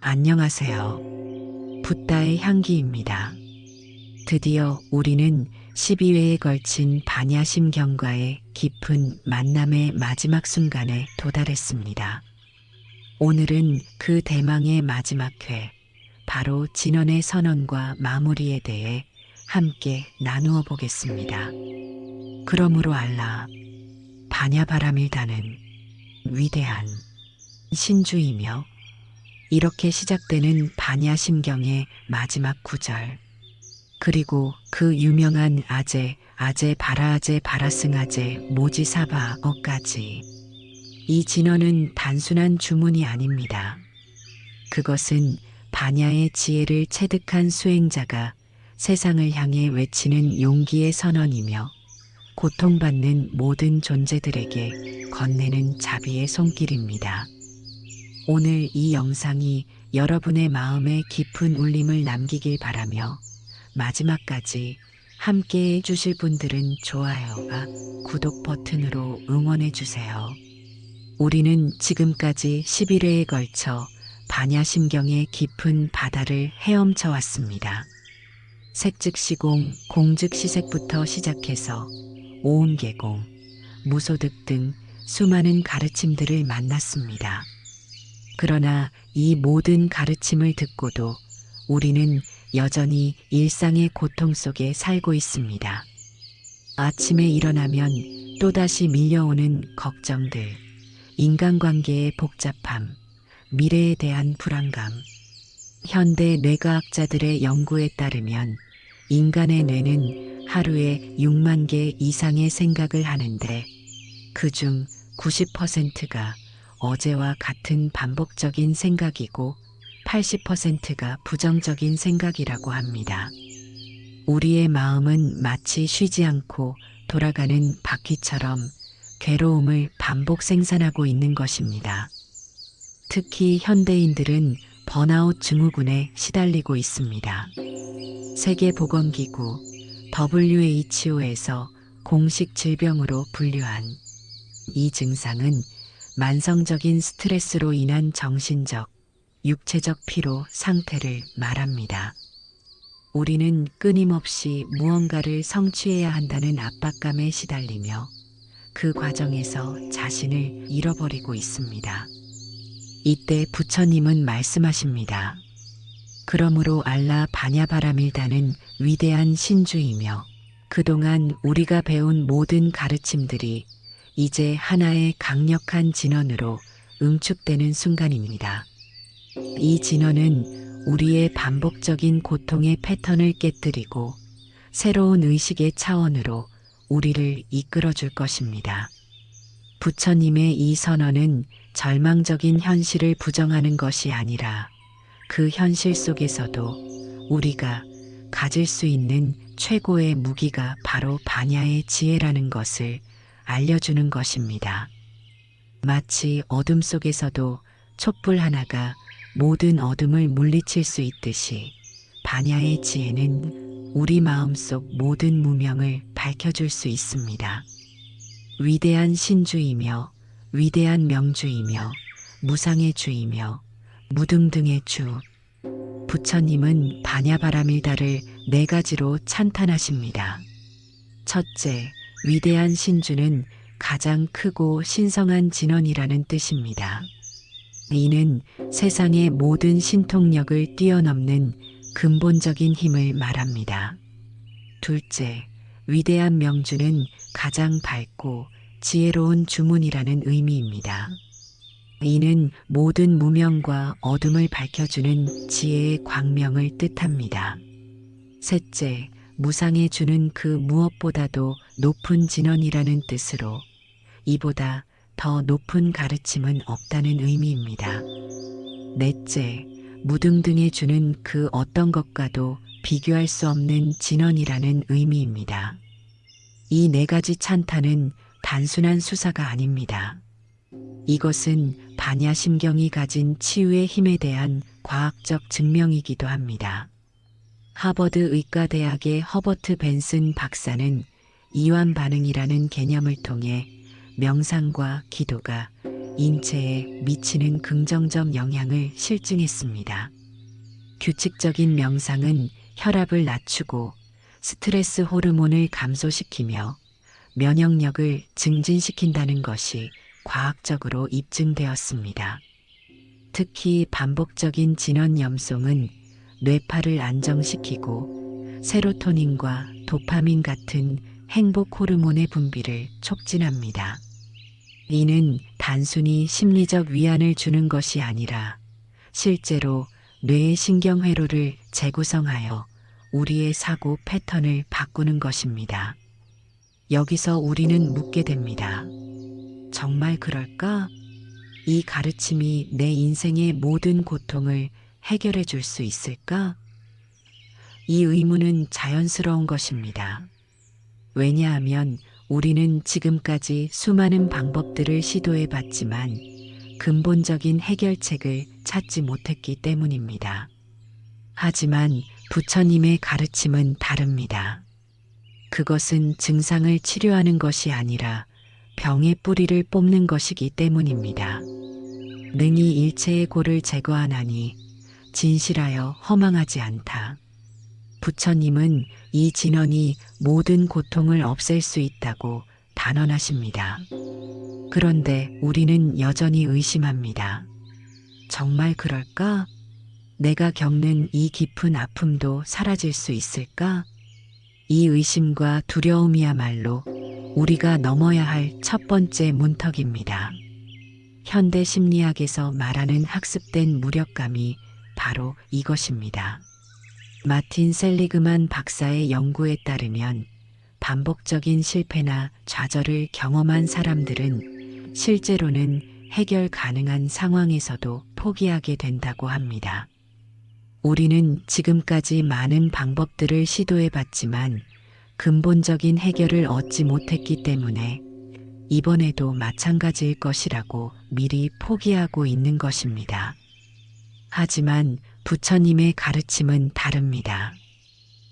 안녕하세요. 붓다의 향기입니다. 드디어 우리는 12회에 걸친 반야심경과의 깊은 만남의 마지막 순간에 도달했습니다. 오늘은 그 대망의 마지막 회, 바로 진원의 선언과 마무리에 대해 함께 나누어 보겠습니다. 그러므로 알라, 반야바라밀다는 위대한 신주이며 이렇게 시작되는 반야심경의 마지막 구절. 그리고 그 유명한 아제 바라아제 바라승아제 모지사바어까지. 이 진언은 단순한 주문이 아닙니다. 그것은 반야의 지혜를 체득한 수행자가 세상을 향해 외치는 용기의 선언이며 고통받는 모든 존재들에게 건네는 자비의 손길입니다. 오늘 이 영상이 여러분의 마음에 깊은 울림을 남기길 바라며 마지막까지 함께 해주실 분들은 좋아요와 구독 버튼으로 응원해주세요. 우리는 지금까지 11회에 걸쳐 반야심경의 깊은 바다를 헤엄쳐 왔습니다. 색즉시공, 공즉시색부터 시작해서 오음계공, 무소득 등 수많은 가르침들을 만났습니다. 그러나 이 모든 가르침을 듣고도 우리는 여전히 일상의 고통 속에 살고 있습니다. 아침에 일어나면 또다시 밀려오는 걱정들, 인간관계의 복잡함, 미래에 대한 불안감. 현대 뇌과학자들의 연구에 따르면 인간의 뇌는 하루에 6만 개 이상의 생각을 하는데 그중 90%가 어제와 같은 반복적인 생각이고 80%가 부정적인 생각이라고 합니다. 우리의 마음은 마치 쉬지 않고 돌아가는 바퀴처럼 괴로움을 반복 생산하고 있는 것입니다. 특히 현대인들은 번아웃 증후군에 시달리고 있습니다. 세계보건기구 WHO에서 공식 질병으로 분류한 이 증상은 만성적인 스트레스로 인한 정신적, 육체적 피로 상태를 말합니다. 우리는 끊임없이 무언가를 성취해야 한다는 압박감에 시달리며 그 과정에서 자신을 잃어버리고 있습니다. 이때 부처님은 말씀하십니다. 그러므로 알라 반야바라밀다는 위대한 신주이며 그동안 우리가 배운 모든 가르침들이 이제 하나의 강력한 진언으로 응축되는 순간입니다. 이 진언은 우리의 반복적인 고통의 패턴을 깨뜨리고 새로운 의식의 차원으로 우리를 이끌어 줄 것입니다. 부처님의 이 선언은 절망적인 현실을 부정하는 것이 아니라 그 현실 속에서도 우리가 가질 수 있는 최고의 무기가 바로 반야의 지혜라는 것을 알려주는 것입니다. 마치 어둠 속에서도 촛불 하나가 모든 어둠을 물리칠 수 있듯이 반야의 지혜는 우리 마음속 모든 무명을 밝혀줄 수 있습니다. 위대한 신주이며 위대한 명주이며 무상의 주이며 무등등의 주. 부처님은 반야바라밀다를 4가지로 찬탄하십니다. 첫째, 위대한 신주는 가장 크고 신성한 진언이라는 뜻입니다. 이는 세상의 모든 신통력을 뛰어넘는 근본적인 힘을 말합니다. 둘째, 위대한 명주는 가장 밝고 지혜로운 주문이라는 의미입니다. 이는 모든 무명과 어둠을 밝혀주는 지혜의 광명을 뜻합니다. 셋째, 무상의 주는 그 무엇보다도 높은 진언이라는 뜻으로 이보다 더 높은 가르침은 없다는 의미입니다. 넷째, 무등등의 주는 그 어떤 것과도 비교할 수 없는 진언이라는 의미입니다. 이 4가지 찬탄은 단순한 수사가 아닙니다. 이것은 반야심경이 가진 치유의 힘에 대한 과학적 증명이기도 합니다. 하버드 의과대학의 허버트 벤슨 박사는 이완 반응이라는 개념을 통해 명상과 기도가 인체에 미치는 긍정적 영향을 실증했습니다. 규칙적인 명상은 혈압을 낮추고 스트레스 호르몬을 감소시키며 면역력을 증진시킨다는 것이 과학적으로 입증되었습니다. 특히 반복적인 진원염송은 뇌파를 안정시키고 세로토닌과 도파민 같은 행복 호르몬의 분비를 촉진합니다. 이는 단순히 심리적 위안을 주는 것이 아니라 실제로 뇌의 신경회로를 재구성하여 우리의 사고 패턴을 바꾸는 것입니다. 여기서 우리는 묻게 됩니다. 정말 그럴까? 이 가르침이 내 인생의 모든 고통을 해결해 줄 수 있을까? 이 의문은 자연스러운 것입니다. 왜냐하면 우리는 지금까지 수많은 방법들을 시도해 봤지만 근본적인 해결책을 찾지 못했기 때문입니다. 하지만 부처님의 가르침은 다릅니다. 그것은 증상을 치료하는 것이 아니라 병의 뿌리를 뽑는 것이기 때문입니다. 능히 일체의 고를 제거하나니 진실하여 허망하지 않다. 부처님은 이 진언이 모든 고통을 없앨 수 있다고 단언하십니다. 그런데 우리는 여전히 의심합니다. 정말 그럴까? 내가 겪는 이 깊은 아픔도 사라질 수 있을까? 이 의심과 두려움이야말로 우리가 넘어야 할 첫 번째 문턱입니다. 현대 심리학에서 말하는 학습된 무력감이 바로 이것입니다. 마틴 셀리그만 박사의 연구에 따르면 반복적인 실패나 좌절을 경험한 사람들은 실제로는 해결 가능한 상황에서도 포기하게 된다고 합니다. 우리는 지금까지 많은 방법들을 시도해 봤지만 근본적인 해결을 얻지 못했기 때문에 이번에도 마찬가지일 것이라고 미리 포기하고 있는 것입니다. 하지만 부처님의 가르침은 다릅니다.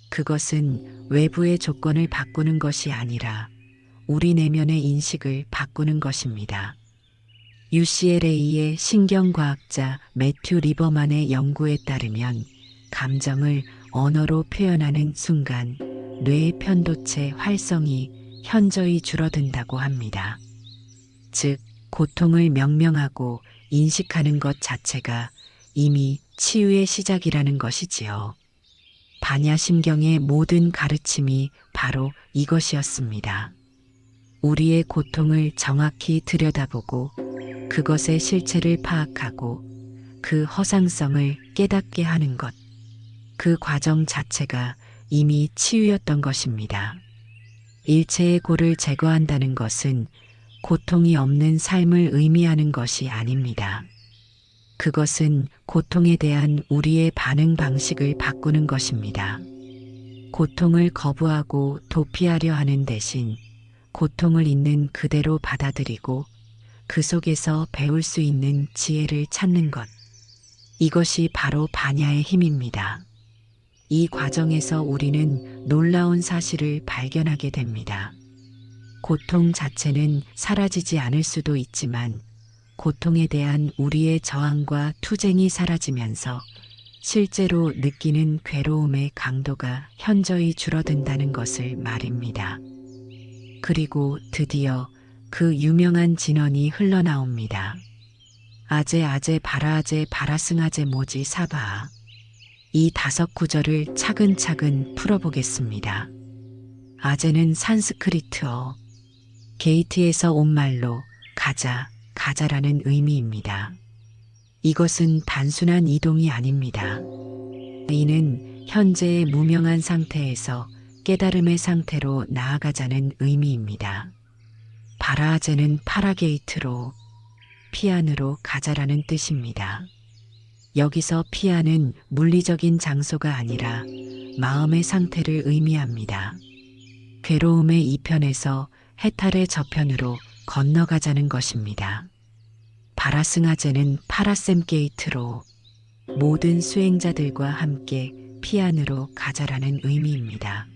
그것은 외부의 조건을 바꾸는 것이 아니라 우리 내면의 인식을 바꾸는 것입니다. UCLA의 신경과학자 매튜 리버만의 연구에 따르면 감정을 언어로 표현하는 순간 뇌의 편도체 활성이 현저히 줄어든다고 합니다. 즉, 고통을 명명하고 인식하는 것 자체가 이미 치유의 시작이라는 것이지요. 반야심경의 모든 가르침이 바로 이것이었습니다. 우리의 고통을 정확히 들여다보고 그것의 실체를 파악하고 그 허상성을 깨닫게 하는 것. 그 과정 자체가 이미 치유였던 것입니다. 일체의 고를 제거한다는 것은 고통이 없는 삶을 의미하는 것이 아닙니다. 그것은 고통에 대한 우리의 반응 방식을 바꾸는 것입니다. 고통을 거부하고 도피하려 하는 대신 고통을 있는 그대로 받아들이고 그 속에서 배울 수 있는 지혜를 찾는 것. 이것이 바로 반야의 힘입니다. 이 과정에서 우리는 놀라운 사실을 발견하게 됩니다. 고통 자체는 사라지지 않을 수도 있지만 고통에 대한 우리의 저항과 투쟁이 사라지면서 실제로 느끼는 괴로움의 강도가 현저히 줄어든다는 것을 말입니다. 그리고 드디어 그 유명한 진언이 흘러나옵니다. 아제 아제 바라아제 바라승아제 모지 사바. 이 5구절을 차근차근 풀어보겠습니다. 아제는 산스크리트어, 게이트에서 온 말로 가자, 가자라는 의미입니다. 이것은 단순한 이동이 아닙니다. 이는 현재의 무명한 상태에서 깨달음의 상태로 나아가자는 의미입니다. 바라아제는 파라게이트로, 피안으로 가자라는 뜻입니다. 여기서 피안은 물리적인 장소가 아니라 마음의 상태를 의미합니다. 괴로움의 이편에서 해탈의 저편으로 건너가자는 것입니다. 바라승아제는 파라셈 게이트로, 모든 수행자들과 함께 피안으로 가자라는 의미입니다.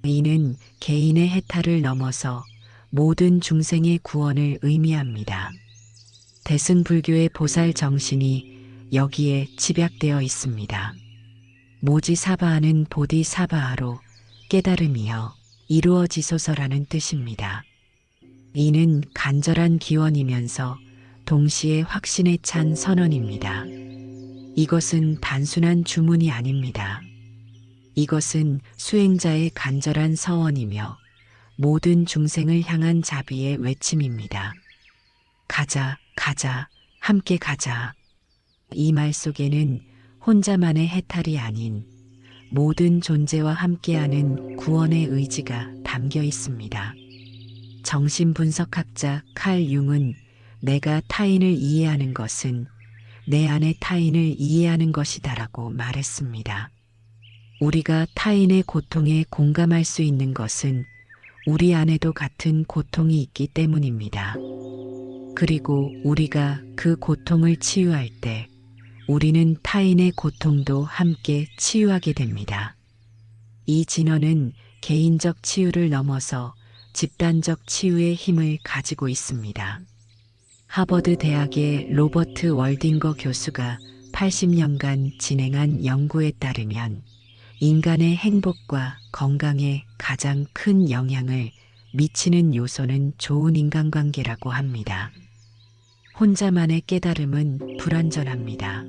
이는 개인의 해탈을 넘어서 모든 중생의 구원을 의미합니다. 대승불교의 보살 정신이 여기에 집약되어 있습니다. 모지사바하는 보디사바하로 깨달음이여 이루어지소서라는 뜻입니다. 이는 간절한 기원이면서 동시에 확신에 찬 선언입니다. 이것은 단순한 주문이 아닙니다. 이것은 수행자의 간절한 서원이며 모든 중생을 향한 자비의 외침입니다. 가자, 가자, 함께 가자. 이 말 속에는 혼자만의 해탈이 아닌 모든 존재와 함께하는 구원의 의지가 담겨 있습니다. 정신분석학자 칼 융은 내가 타인을 이해하는 것은 내 안의 타인을 이해하는 것이다라고 말했습니다. 우리가 타인의 고통에 공감할 수 있는 것은 우리 안에도 같은 고통이 있기 때문입니다. 그리고 우리가 그 고통을 치유할 때 우리는 타인의 고통도 함께 치유하게 됩니다. 이 진언은 개인적 치유를 넘어서 집단적 치유의 힘을 가지고 있습니다. 하버드 대학의 로버트 월딩거 교수가 80년간 진행한 연구에 따르면 인간의 행복과 건강에 가장 큰 영향을 미치는 요소는 좋은 인간관계라고 합니다. 혼자만의 깨달음은 불완전합니다.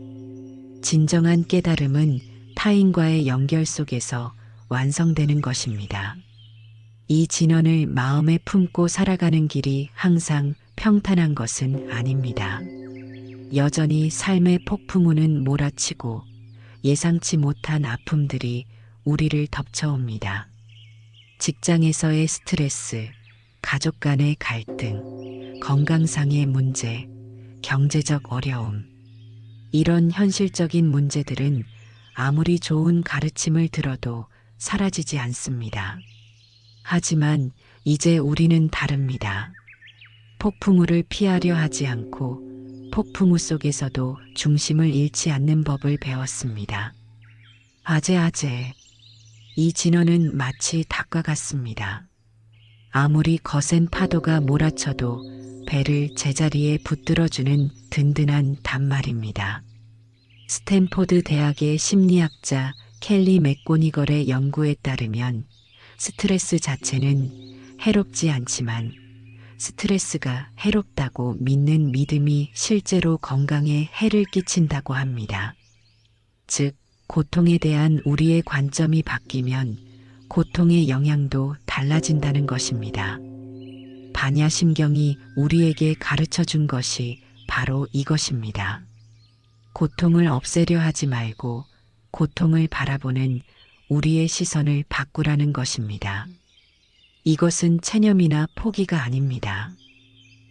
진정한 깨달음은 타인과의 연결 속에서 완성되는 것입니다. 이 진언을 마음에 품고 살아가는 길이 항상 평탄한 것은 아닙니다. 여전히 삶의 폭풍우는 몰아치고 예상치 못한 아픔들이 우리를 덮쳐옵니다. 직장에서의 스트레스, 가족 간의 갈등, 건강상의 문제, 경제적 어려움. 이런 현실적인 문제들은 아무리 좋은 가르침을 들어도 사라지지 않습니다. 하지만 이제 우리는 다릅니다. 폭풍우를 피하려 하지 않고 폭풍우 속에서도 중심을 잃지 않는 법을 배웠습니다. 아재. 이 진언은 마치 닭과 같습니다. 아무리 거센 파도가 몰아쳐도 배를 제자리에 붙들어주는 든든한 단말입니다. 스탠포드 대학의 심리학자 켈리 맥고니걸의 연구에 따르면 스트레스 자체는 해롭지 않지만 스트레스가 해롭다고 믿는 믿음이 실제로 건강에 해를 끼친다고 합니다. 즉, 고통에 대한 우리의 관점이 바뀌면 고통의 영향도 달라진다는 것입니다. 반야심경이 우리에게 가르쳐 준 것이 바로 이것입니다. 고통을 없애려 하지 말고 고통을 바라보는 우리의 시선을 바꾸라는 것입니다. 이것은 체념이나 포기가 아닙니다.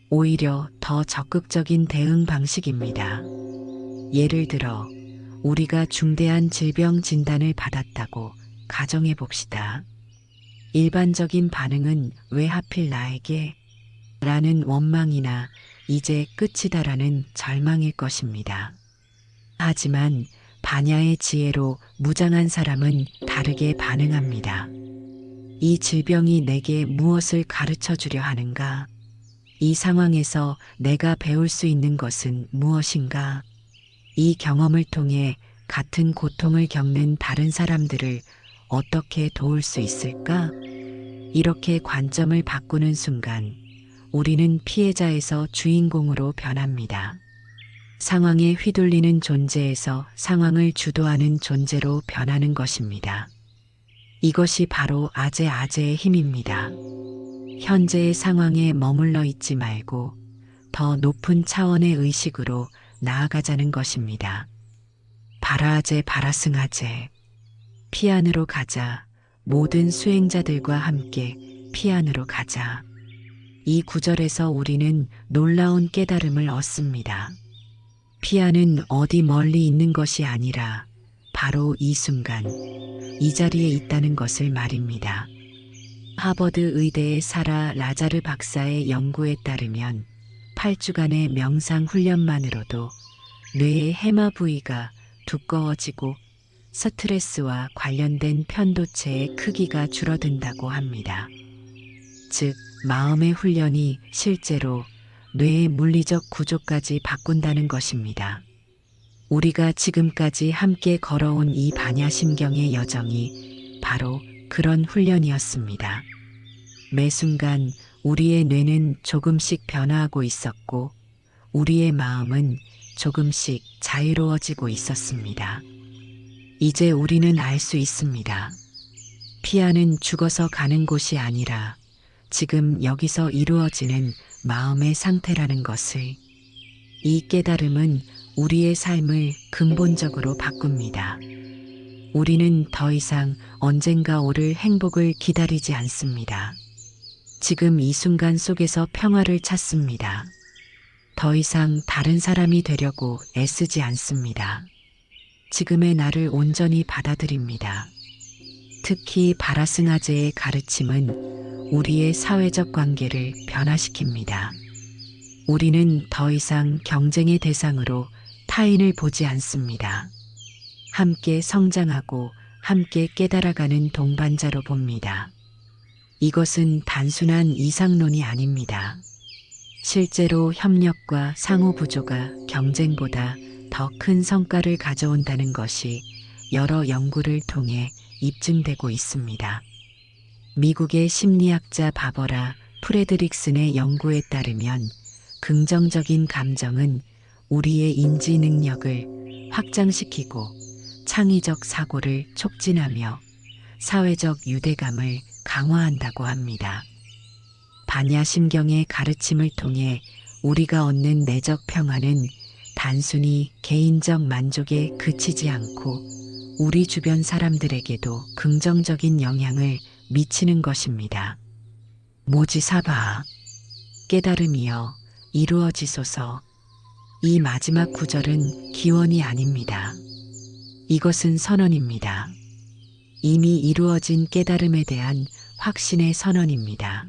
오히려 더 적극적인 대응 방식입니다. 예를 들어 우리가 중대한 질병 진단을 받았다고 가정해 봅시다. 일반적인 반응은 왜 하필 나에게? 라는 원망이나 이제 끝이다라는 절망일 것입니다. 하지만 반야의 지혜로 무장한 사람은 다르게 반응합니다. 이 질병이 내게 무엇을 가르쳐 주려 하는가? 이 상황에서 내가 배울 수 있는 것은 무엇인가? 이 경험을 통해 같은 고통을 겪는 다른 사람들을 어떻게 도울 수 있을까? 이렇게 관점을 바꾸는 순간 우리는 피해자에서 주인공으로 변합니다. 상황에 휘둘리는 존재에서 상황을 주도하는 존재로 변하는 것입니다. 이것이 바로 아재의 힘입니다. 현재의 상황에 머물러 있지 말고 더 높은 차원의 의식으로 나아가자는 것입니다. 바라아재 바라승아재. 피안으로 가자. 모든 수행자들과 함께 피안으로 가자. 이 구절에서 우리는 놀라운 깨달음을 얻습니다. 피안은 어디 멀리 있는 것이 아니라 바로 이 순간, 이 자리에 있다는 것을 말입니다. 하버드 의대의 사라 라자르 박사의 연구에 따르면 8주간의 명상 훈련만으로도 뇌의 해마 부위가 두꺼워지고 스트레스와 관련된 편도체의 크기가 줄어든다고 합니다. 즉, 마음의 훈련이 실제로 뇌의 물리적 구조까지 바꾼다는 것입니다. 우리가 지금까지 함께 걸어온 이 반야심경의 여정이 바로 그런 훈련이었습니다. 매 순간 우리의 뇌는 조금씩 변화하고 있었고 우리의 마음은 조금씩 자유로워지고 있었습니다. 이제 우리는 알 수 있습니다. 피아는 죽어서 가는 곳이 아니라 지금 여기서 이루어지는 마음의 상태라는 것을. 이 깨달음은 우리의 삶을 근본적으로 바꿉니다. 우리는 더 이상 언젠가 오를 행복을 기다리지 않습니다. 지금 이 순간 속에서 평화를 찾습니다. 더 이상 다른 사람이 되려고 애쓰지 않습니다. 지금의 나를 온전히 받아들입니다. 특히 바라승아제의 가르침은 우리의 사회적 관계를 변화시킵니다. 우리는 더 이상 경쟁의 대상으로 타인을 보지 않습니다. 함께 성장하고 함께 깨달아가는 동반자로 봅니다. 이것은 단순한 이상론이 아닙니다. 실제로 협력과 상호부조가 경쟁보다 더 큰 성과를 가져온다는 것이 여러 연구를 통해 입증되고 있습니다. 미국의 심리학자 바버라 프레드릭슨의 연구에 따르면 긍정적인 감정은 우리의 인지 능력을 확장시키고 창의적 사고를 촉진하며 사회적 유대감을 강화한다고 합니다. 반야심경의 가르침을 통해 우리가 얻는 내적 평화는 단순히 개인적 만족에 그치지 않고 우리 주변 사람들에게도 긍정적인 영향을 미치는 것입니다. 모지사바, 깨달음이여 이루어지소서. 이 마지막 구절은 기원이 아닙니다. 이것은 선언입니다. 이미 이루어진 깨달음에 대한 확신의 선언입니다.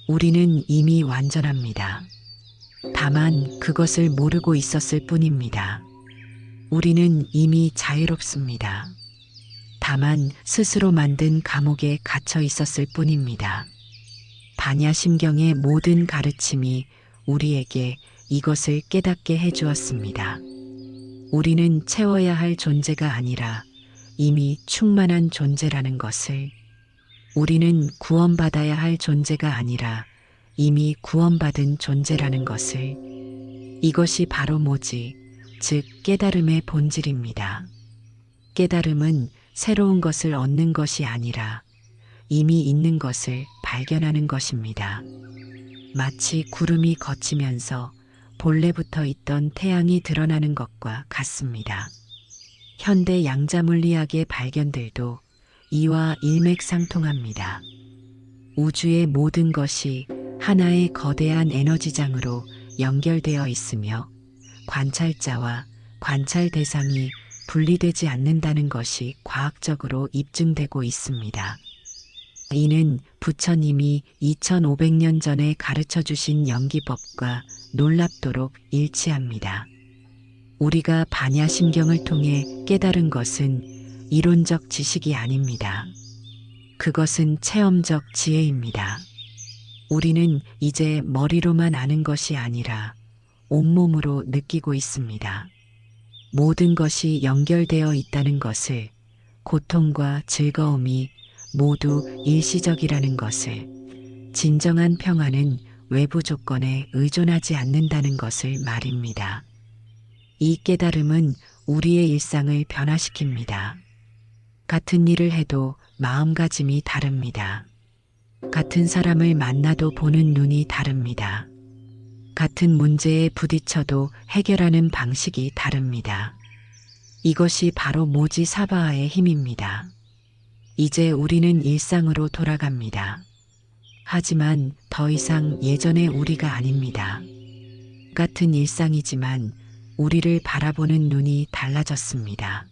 우리는 이미 완전합니다. 다만 그것을 모르고 있었을 뿐입니다. 우리는 이미 자유롭습니다. 다만 스스로 만든 감옥에 갇혀 있었을 뿐입니다. 반야심경의 모든 가르침이 우리에게 이것을 깨닫게 해주었습니다. 우리는 채워야 할 존재가 아니라 이미 충만한 존재라는 것을. 우리는 구원받아야 할 존재가 아니라 이미 구원받은 존재라는 것을. 이것이 바로 모지, 즉 깨달음의 본질입니다. 깨달음은 새로운 것을 얻는 것이 아니라 이미 있는 것을 발견하는 것입니다. 마치 구름이 걷히면서 본래부터 있던 태양이 드러나는 것과 같습니다. 현대 양자물리학의 발견들도 이와 일맥상통합니다. 우주의 모든 것이 하나의 거대한 에너지장으로 연결되어 있으며 관찰자와 관찰 대상이 분리되지 않는다는 것이 과학적으로 입증되고 있습니다. 이는 부처님이 2500년 전에 가르쳐 주신 연기법과 놀랍도록 일치합니다. 우리가 반야심경을 통해 깨달은 것은 이론적 지식이 아닙니다. 그것은 체험적 지혜입니다. 우리는 이제 머리로만 아는 것이 아니라 온몸으로 느끼고 있습니다. 모든 것이 연결되어 있다는 것을, 고통과 즐거움이 모두 일시적이라는 것을, 진정한 평화는 외부 조건에 의존하지 않는다는 것을 말입니다. 이 깨달음은 우리의 일상을 변화시킵니다. 같은 일을 해도 마음가짐이 다릅니다. 같은 사람을 만나도 보는 눈이 다릅니다. 같은 문제에 부딪혀도 해결하는 방식이 다릅니다. 이것이 바로 모지사바아의 힘입니다. 이제 우리는 일상으로 돌아갑니다. 하지만 더 이상 예전의 우리가 아닙니다. 같은 일상이지만 우리를 바라보는 눈이 달라졌습니다.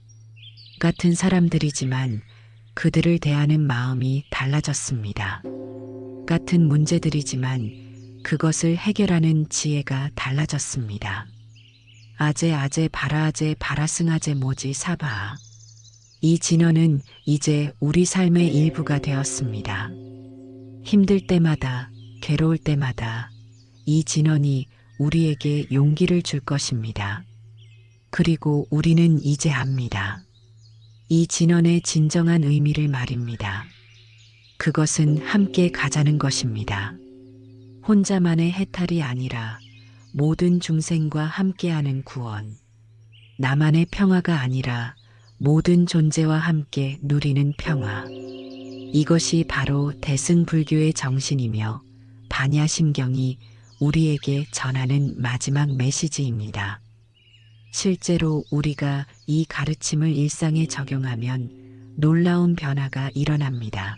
같은 사람들이지만 그들을 대하는 마음이 달라졌습니다. 같은 문제들이지만 그것을 해결하는 지혜가 달라졌습니다. 아제 바라아제 바라승아제 모지 사바아. 이 진화는 이제 우리 삶의 일부가 되었습니다. 힘들 때마다, 괴로울 때마다, 이 진언이 우리에게 용기를 줄 것입니다. 그리고 우리는 이제 압니다. 이 진언의 진정한 의미를 말입니다. 그것은 함께 가자는 것입니다. 혼자만의 해탈이 아니라 모든 중생과 함께하는 구원. 나만의 평화가 아니라 모든 존재와 함께 누리는 평화. 이것이 바로 대승불교의 정신이며 반야심경이 우리에게 전하는 마지막 메시지입니다. 실제로 우리가 이 가르침을 일상에 적용하면 놀라운 변화가 일어납니다.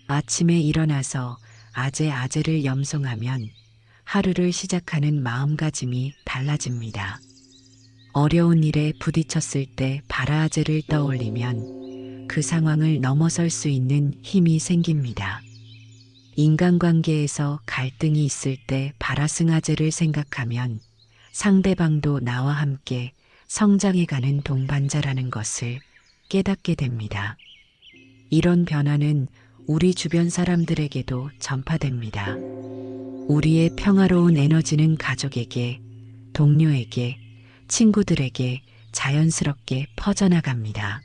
아침에 일어나서 아제아제를 염송하면 하루를 시작하는 마음가짐이 달라집니다. 어려운 일에 부딪혔을 때 바라아제를 떠올리면 그 상황을 넘어설 수 있는 힘이 생깁니다. 인간관계에서 갈등이 있을 때 바라승아제를 생각하면 상대방도 나와 함께 성장해가는 동반자라는 것을 깨닫게 됩니다. 이런 변화는 우리 주변 사람들에게도 전파됩니다. 우리의 평화로운 에너지는 가족에게, 동료에게, 친구들에게 자연스럽게 퍼져나갑니다.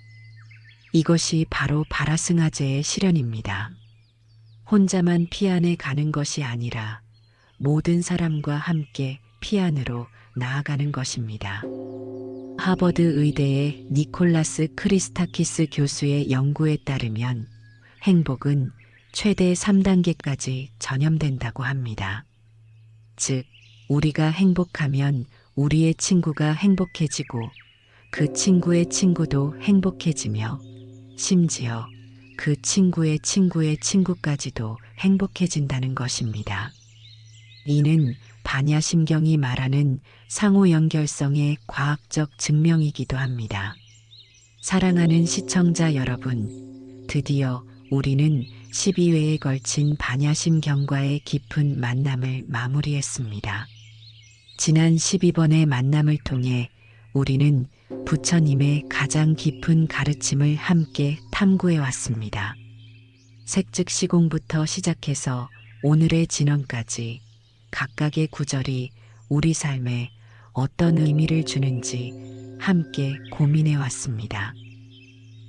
이것이 바로 바라승아제의 실현입니다. 혼자만 피안에 가는 것이 아니라 모든 사람과 함께 피안으로 나아가는 것입니다. 하버드 의대의 니콜라스 크리스타키스 교수의 연구에 따르면 행복은 최대 3단계까지 전염된다고 합니다. 즉, 우리가 행복하면 우리의 친구가 행복해지고 그 친구의 친구도 행복해지며 심지어 그 친구의 친구의 친구까지도 행복해진다는 것입니다. 이는 반야심경이 말하는 상호 연결성의 과학적 증명이기도 합니다. 사랑하는 시청자 여러분, 드디어 우리는 12회에 걸친 반야심경과의 깊은 만남을 마무리했습니다. 지난 12번의 만남을 통해 우리는 부처님의 가장 깊은 가르침을 함께 탐구해 왔습니다. 색즉시공부터 시작해서 오늘의 진언까지 각각의 구절이 우리 삶에 어떤 의미를 주는지 함께 고민해 왔습니다.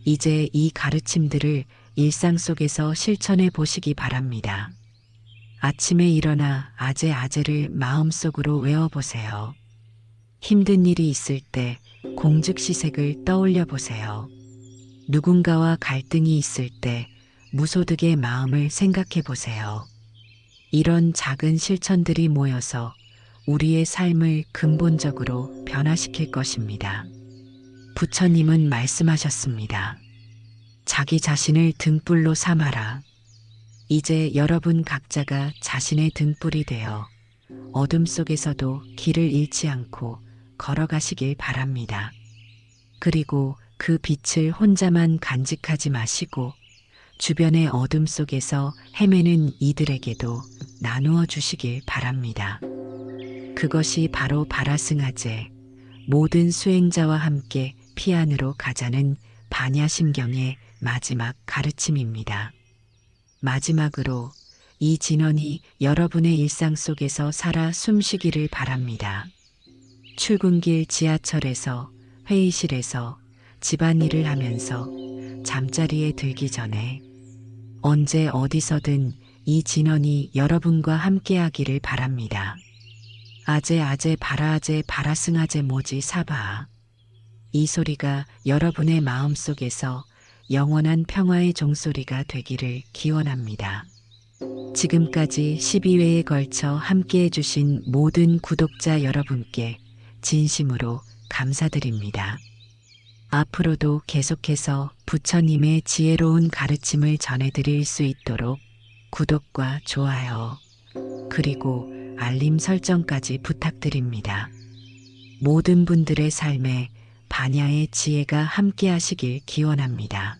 이제 이 가르침들을 일상 속에서 실천해 보시기 바랍니다. 아침에 일어나 아제아제를 마음속으로 외워보세요. 힘든 일이 있을 때 공즉시색을 떠올려 보세요. 누군가와 갈등이 있을 때 무소득의 마음을 생각해 보세요. 이런 작은 실천들이 모여서 우리의 삶을 근본적으로 변화시킬 것입니다. 부처님은 말씀하셨습니다. 자기 자신을 등불로 삼아라. 이제 여러분 각자가 자신의 등불이 되어 어둠 속에서도 길을 잃지 않고 걸어가시길 바랍니다. 그리고 그 빛을 혼자만 간직하지 마시고 주변의 어둠 속에서 헤매는 이들에게도 나누어 주시길 바랍니다. 그것이 바로 바라승아제, 모든 수행자와 함께 피안으로 가자는 반야심경의 마지막 가르침입니다. 마지막으로 이 진언이 여러분의 일상 속에서 살아 숨쉬기를 바랍니다. 출근길 지하철에서, 회의실에서, 집안일을 하면서, 잠자리에 들기 전에 언제 어디서든 이 진언이 여러분과 함께하기를 바랍니다. 아제아제 바라아제 바라승아제 모지 사바. 이 소리가 여러분의 마음속에서 영원한 평화의 종소리가 되기를 기원합니다. 지금까지 12회에 걸쳐 함께해 주신 모든 구독자 여러분께 진심으로 감사드립니다. 앞으로도 계속해서 부처님의 지혜로운 가르침을 전해드릴 수 있도록 구독과 좋아요, 그리고 알림 설정까지 부탁드립니다. 모든 분들의 삶에 반야의 지혜가 함께하시길 기원합니다.